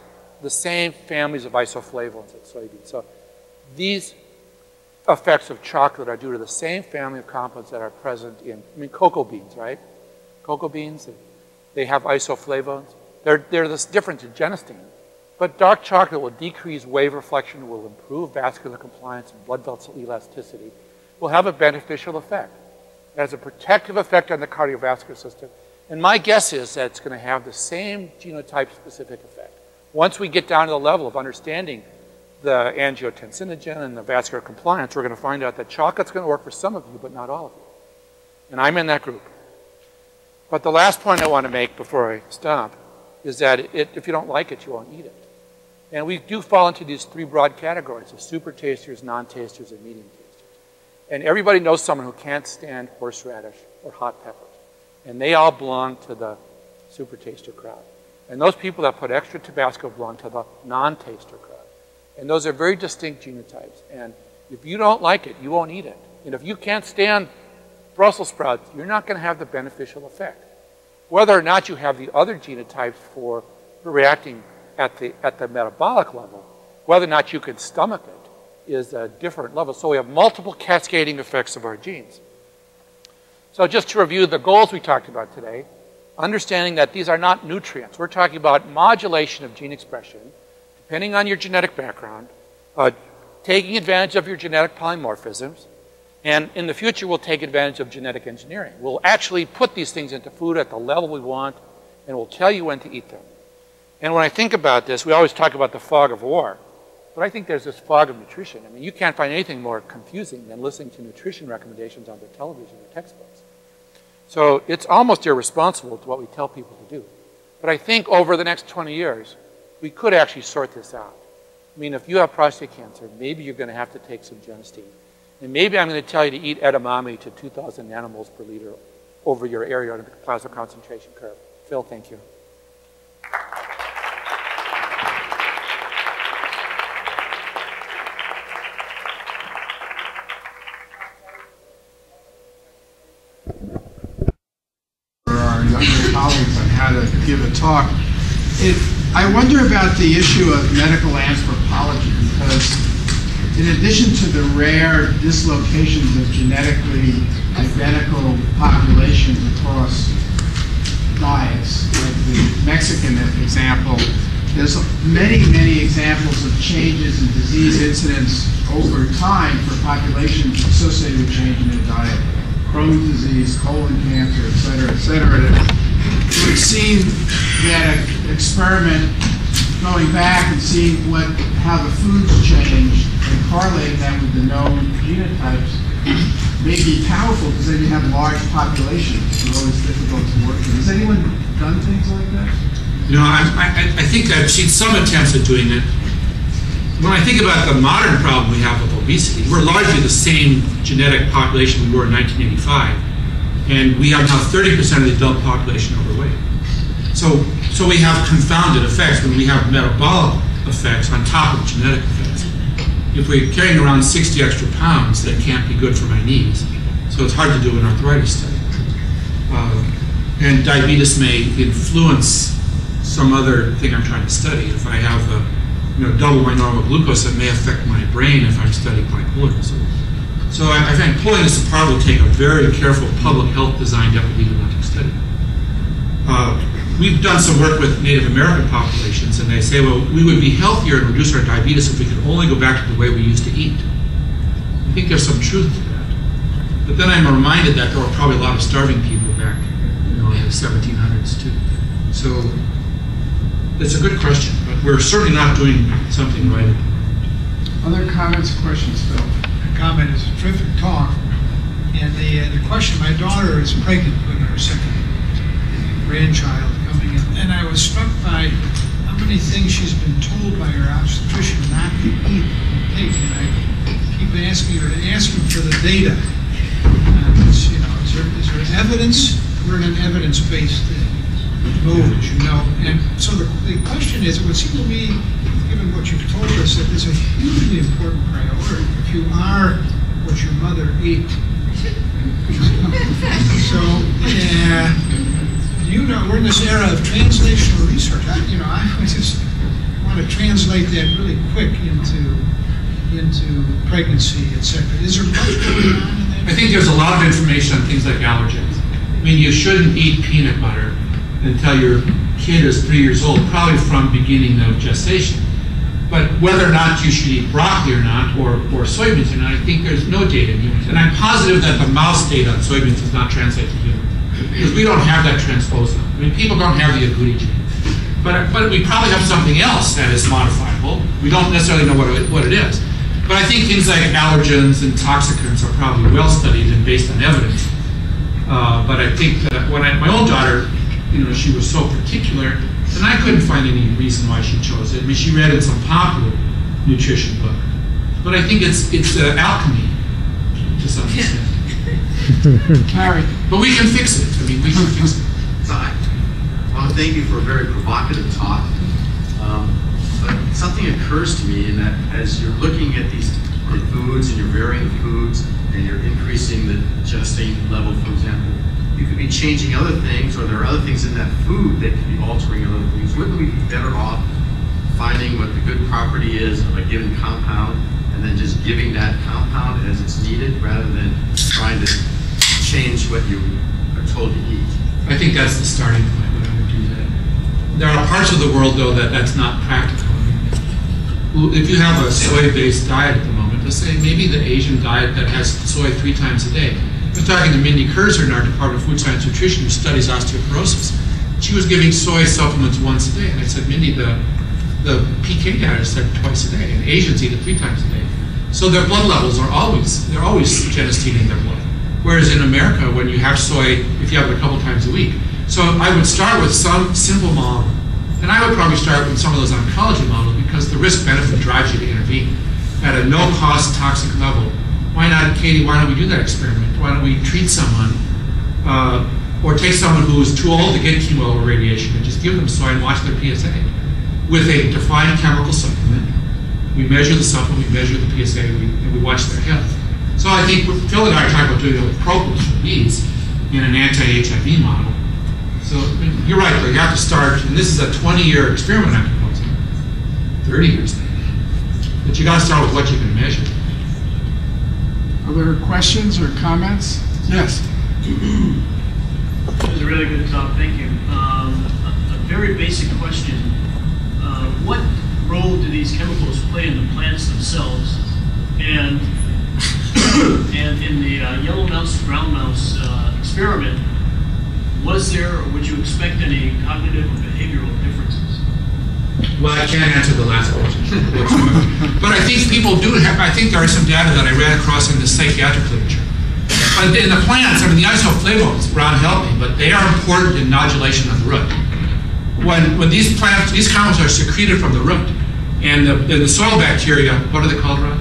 the same families of isoflavones as soybeans. So these effects of chocolate are due to the same family of compounds that are present in, cocoa beans, right? Cocoa beans, they have isoflavones. They're this different in genistein. But dark chocolate will decrease wave reflection, will improve vascular compliance and blood vessel elasticity, will have a beneficial effect. It has a protective effect on the cardiovascular system. And my guess is that it's going to have the same genotype-specific effect. Once we get down to the level of understanding the angiotensinogen and the vascular compliance, we're going to find out that chocolate's going to work for some of you, but not all of you. And I'm in that group. But the last point I want to make before I stop is that if you don't like it, you won't eat it. And we do fall into these 3 broad categories of super tasters, non-tasters, and medium tasters. And everybody knows someone who can't stand horseradish or hot peppers. And they all belong to the super taster crowd. And those people that put extra Tabasco belong to the non-taster crowd. And those are very distinct genotypes. And if you don't like it, you won't eat it. And if you can't stand Brussels sprouts, you're not going to have the beneficial effect. Whether or not you have the other genotypes for reacting at the metabolic level, whether or not you can stomach it is a different level. So we have multiple cascading effects of our genes. So just to review the goals we talked about today, understanding that these are not nutrients. We're talking about modulation of gene expression, depending on your genetic background, taking advantage of your genetic polymorphisms, and in the future we'll take advantage of genetic engineering. We'll actually put these things into food at the level we want, and we'll tell you when to eat them. And when I think about this, we always talk about the fog of war, but I think there's this fog of nutrition. I mean, you can't find anything more confusing than listening to nutrition recommendations on the television or textbooks. So it's almost irresponsible to what we tell people to do. But I think over the next 20 years, we could actually sort this out. I mean, if you have prostate cancer, maybe you're going to have to take some genistein. And maybe I'm going to tell you to eat edamame to 2,000 nanomoles per liter over your area under the plasma concentration curve. Phil, thank you. Colleagues on how to give a talk. I wonder about the issue of medical anthropology, because in addition to the rare dislocations of genetically identical populations across diets, like the Mexican example, there's many, many examples of changes in disease incidence over time for populations associated with change in their diet. Crohn's disease, colon cancer, et cetera, et cetera. It would seem that an experiment going back and seeing how the foods changed and correlating that with the known genotypes may be powerful, because then you have large populations. It's always difficult to work with. Has anyone done things like that? You know, I think I've seen some attempts at doing it. When I think about the modern problem we have with obesity, we're largely the same genetic population we were in 1985, and we have now 30% of the adult population overweight. So we have confounded effects when we have metabolic effects on top of genetic effects. If we're carrying around 60 extra pounds, that can't be good for my knees. So it's hard to do an arthritis study. And diabetes may influence some other thing I'm trying to study. If I have double my normal glucose, that may affect my brain if I'm studying bipolar disorder. So I think pulling this apart will take a very careful public health designed epidemiologic study. We've done some work with Native American populations, and they say, well, we would be healthier and reduce our diabetes if we could only go back to the way we used to eat. I think there's some truth to that. But then I'm reminded that there were probably a lot of starving people back in the 1700s too. So it's a good question, but we're certainly not doing something right. Other comments or questions, Phil? A comment is a terrific talk. And the question, my daughter is pregnant with her second grandchild coming in. And I was struck by how many things she's been told by her obstetrician not to eat and take. And I keep asking her to ask him for the data. Is there evidence? We're in an evidence-based mode, as you know. And so the question is, it would seem to me, given what you've told us, that there's a hugely important priority. If you are what your mother ate. So, we're in this era of translational research. I just want to translate that really quick into pregnancy, etc. Is there much going on in that? I think there's a lot of information on things like allergens. I mean, you shouldn't eat peanut butter until your kid is 3 years old, probably from beginning of gestation. But whether or not you should eat broccoli or not, or soybeans or not, I think there's no data in humans. And I'm positive that the mouse data on soybeans does not translate to humans, because we don't have that transposon. I mean, people don't have the agouti gene. But we probably have something else that is modifiable. We don't necessarily know what it is. But I think things like allergens and toxicants are probably well studied and based on evidence. But I think that when my own daughter, she was so particular, and I couldn't find any reason why she chose it. I mean, she read in some popular nutrition book. But I think it's alchemy to some extent. Harry. But we can fix it. I mean, we can fix it. I want to thank you for a very provocative talk. but something occurs to me in that as you're looking at these foods and you're varying the foods and you're increasing the gestatin level, for example, you could be changing other things, or there are other things in that food that could be altering other things. Wouldn't we be better off finding what the good property is of a given compound and then just giving that compound as it's needed rather than trying to change what you are told to eat? I think that's the starting point when I would do that. There are parts of the world, though, that's not practical. If you have a soy-based diet at the moment, let's say maybe the Asian diet that has soy 3 times a day. I was talking to Mindy Kurzer in our Department of Food Science and Nutrition, who studies osteoporosis. She was giving soy supplements once a day, and I said, Mindy, the PK data said twice a day, and Asians eat it 3 times a day. So their blood levels are always genistein in their blood. Whereas in America, when you have soy, if you have it a couple times a week. So I would start with some simple model, and I would probably start with some of those oncology models because the risk-benefit drives you to intervene at a no-cost toxic level. Why not, Katie, why don't we do that experiment? Why don't we treat someone or take someone who is too old to get chemo or radiation and just give them soy and watch their PSA with a defined chemical supplement. We measure the supplement, we measure the PSA, and we watch their health. So I think Phil and I are talking about doing it with propolis for bees in an anti-HIV model. So I mean, you're right, you have to start, and this is a 20-year experiment I'm proposing, 30 years maybe. But you got to start with what you can measure. Are there questions or comments? Yes. That was a really good talk, thank you. A very basic question. What role do these chemicals play in the plants themselves? And in the yellow mouse, brown mouse experiment, was there or would you expect any cognitive or behavioral differences? Well, I can't answer the last question. But I think people do have, I think there are some data that I ran across in the psychiatric literature. But in the plants, I mean, the isoflavones, Ron helped me, but they are important in nodulation of the root. When these plants, these compounds are secreted from the root, and the soil bacteria, what are they called, Ron?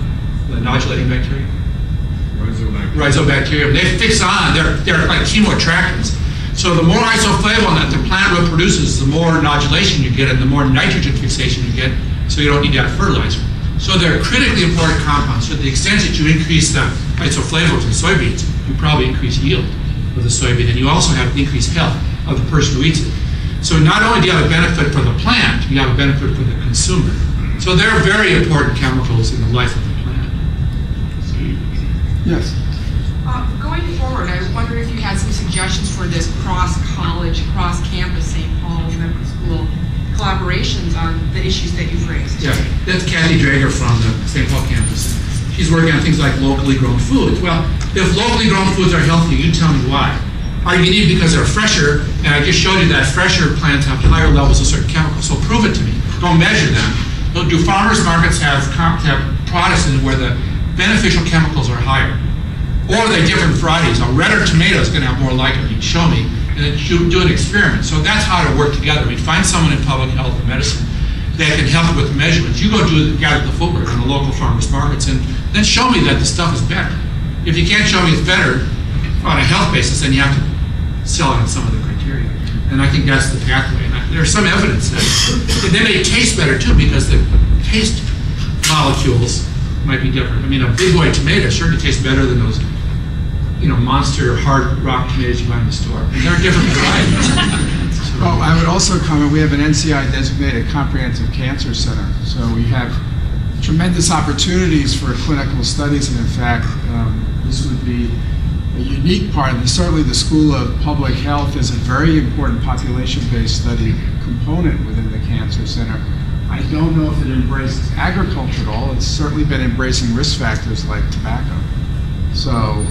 The nodulating bacteria? Rhizobacterium. They fix on, they're like chemoattractants. So the more isoflavone that the plant root produces, the more nodulation you get and the more nitrogen fixation you get, so you don't need to have fertilizer. So they're critically important compounds. So to the extent that you increase the isoflavones in soybeans, you probably increase yield of the soybean, and you also have increased health of the person who eats it. So not only do you have a benefit for the plant, you have a benefit for the consumer. So they're very important chemicals in the life of the plant. Yes. Going forward, I wonder if you had some suggestions for this cross-college, cross-campus St. Paul Medical School collaborations on the issues that you've raised. Yeah, that's Kathy Drager from the St. Paul campus. She's working on things like locally grown foods. Well, if locally grown foods are healthy, you tell me why. Are you need because they're fresher, and I just showed you that fresher plants have higher levels of certain chemicals, so prove it to me. Don't measure them. Do farmers markets have products in where the beneficial chemicals are higher? Or are they different varieties? A redder tomato is going to have more like it. You show me, and then you do an experiment. So that's how to work together. We find someone in public health or medicine that can help with measurements. You go gather the footwork in the local farmers markets, and then show me that the stuff is better. If you can't show me it's better on a health basis, then you have to sell it on some of the criteria. And I think that's the pathway. And there's some evidence that they may taste better too, because the taste molecules might be different. I mean, a big boy tomato certainly tastes better than those, monster hard rock tomatoes you buy in the store. And they're different varieties. Well, I would also comment, we have an NCI designated comprehensive cancer center. So we have tremendous opportunities for clinical studies. And in fact, this would be a unique part. And certainly the School of Public Health is a very important population-based study component within the Cancer Center. I don't know if it embraces agriculture at all. It's certainly been embracing risk factors like tobacco. So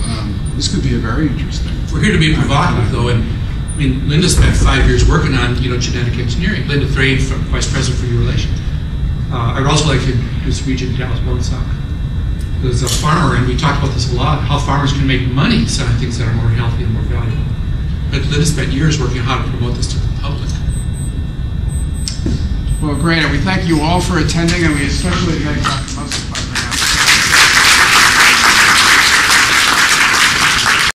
this could be a very interesting. We're here to be provocative, though, and I mean, Linda spent 5 years working on genetic engineering. Linda Thrain, Vice President for Your Relations. I'd also like to introduce Regent Dallas Bonesock, who's a farmer, and we talked about this a lot, how farmers can make money selling things that are more healthy and more valuable. But Linda spent years working on how to promote this to the public. Well, great. And we thank you all for attending, and we especially thank Dr. Muscoplat